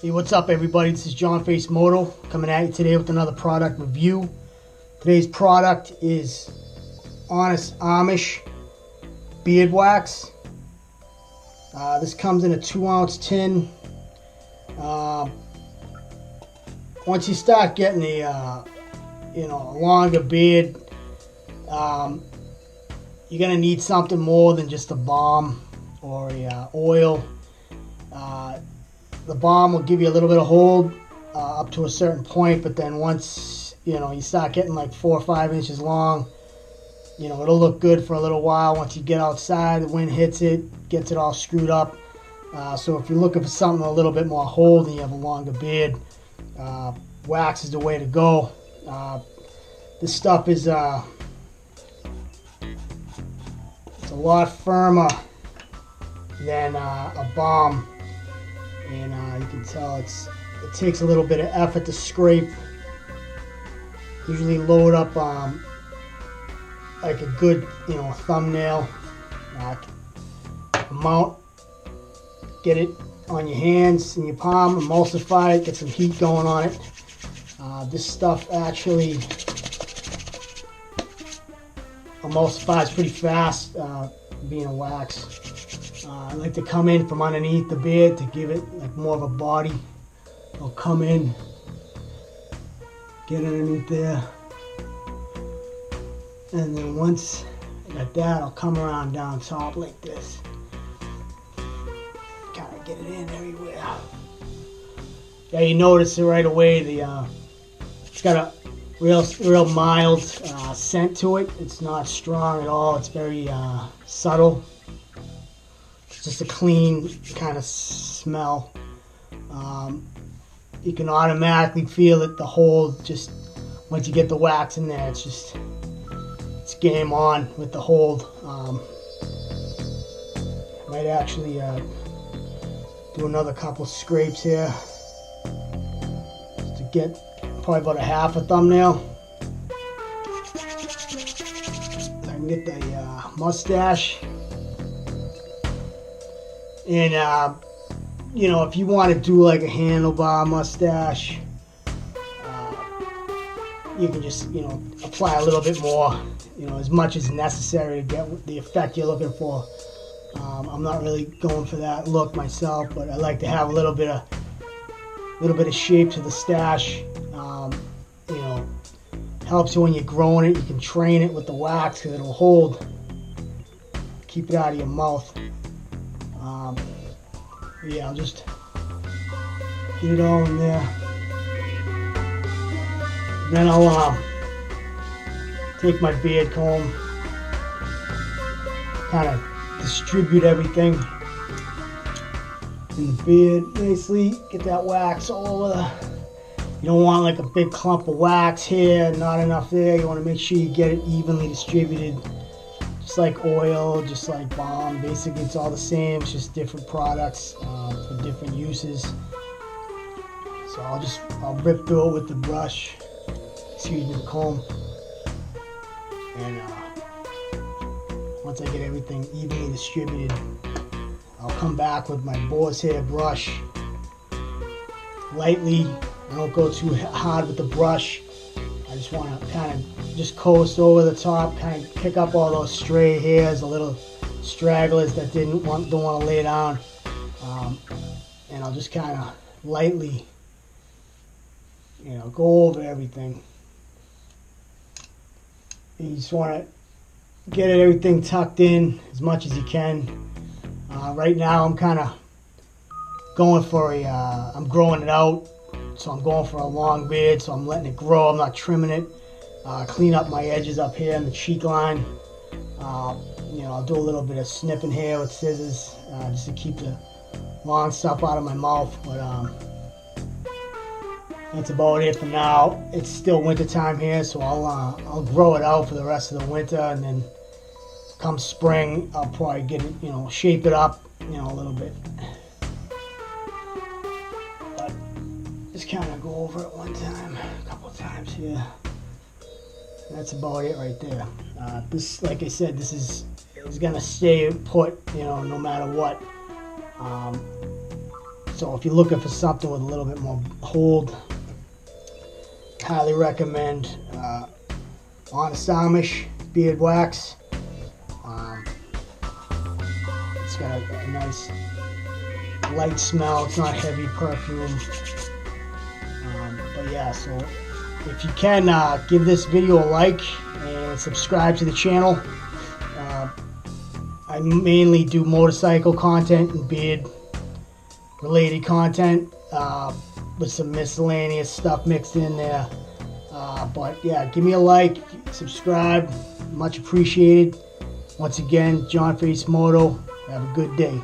Hey, what's up everybody? This is Johnface Moto coming at you today with another product review. Today's product is Honest Amish beard wax. This comes in a 2-ounce tin. Once you start getting a longer beard, you're gonna need something more than just a balm or a oil. The balm will give you a little bit of hold up to a certain point, but then once you start getting like 4 or 5 inches long, it'll look good for a little while. Once you get outside, the wind hits it, gets it all screwed up. So if you're looking for something with a little bit more hold and you have a longer beard, wax is the way to go. This stuff is it's a lot firmer than a balm. And you can tell it takes a little bit of effort to scrape. Usually load up like a good thumbnail amount. Get it on your hands and your palm, emulsify it, get some heat going on it. This stuff actually emulsifies pretty fast, being a wax. I like to come in from underneath the beard to give it like more of a body. I'll come in, get underneath there, and then once I got that, I'll come around down top like this. Kind of get it in everywhere. Yeah, you notice it right away. It's got a real mild scent to it. It's not strong at all. It's very subtle. Just a clean kind of smell. You can automatically feel it, the hold, just once you get the wax in there, it's game on with the hold. Might actually do another couple scrapes here just to get probably about a half a thumbnail. I can get the mustache. And if you want to do like a handlebar mustache, you can just apply a little bit more, as much as necessary to get the effect you're looking for. I'm not really going for that look myself, but I like to have a little bit of shape to the stash. Helps you when you're growing it. You can train it with the wax because it'll hold. Keep it out of your mouth. Yeah, I'll just get it all in there. Then I'll take my beard comb, kind of distribute everything in the beard nicely. Get that wax all over you don't want like a big clump of wax here, not enough there. You want to make sure you get it evenly distributed. Just like oil, just like balm, basically it's all the same, it's just different products for different uses. So I'll rip through it with the brush, excuse me, the comb, and once I get everything evenly distributed, I'll come back with my boar's hair brush, lightly. I don't go too hard with the brush. I just want to kind of just coast over the top, kind of pick up all those stray hairs, the little stragglers that don't want to lay down, and I'll just kind of lightly, go over everything. And you just want to get everything tucked in as much as you can. Right now, I'm kind of going for I'm growing it out. So I'm going for a long beard, so I'm letting it grow. I'm not trimming it. Clean up my edges up here in the cheek line. I'll do a little bit of snipping here with scissors just to keep the long stuff out of my mouth. But that's about it for now. It's still winter time here, so I'll grow it out for the rest of the winter, and then come spring, I'll probably get it, shape it up, a little bit. Just kind of go over it one time, a couple of times here. That's about it right there. This, like I said, this is gonna stay put, no matter what. So if you're looking for something with a little bit more hold, highly recommend Honest Amish beard wax. It's got a nice light smell. It's not heavy perfume. But yeah, so if you can, give this video a like and subscribe to the channel. I mainly do motorcycle content and beard related content with some miscellaneous stuff mixed in there. But yeah, give me a like, subscribe, much appreciated. Once again, Johnface Moto. Have a good day.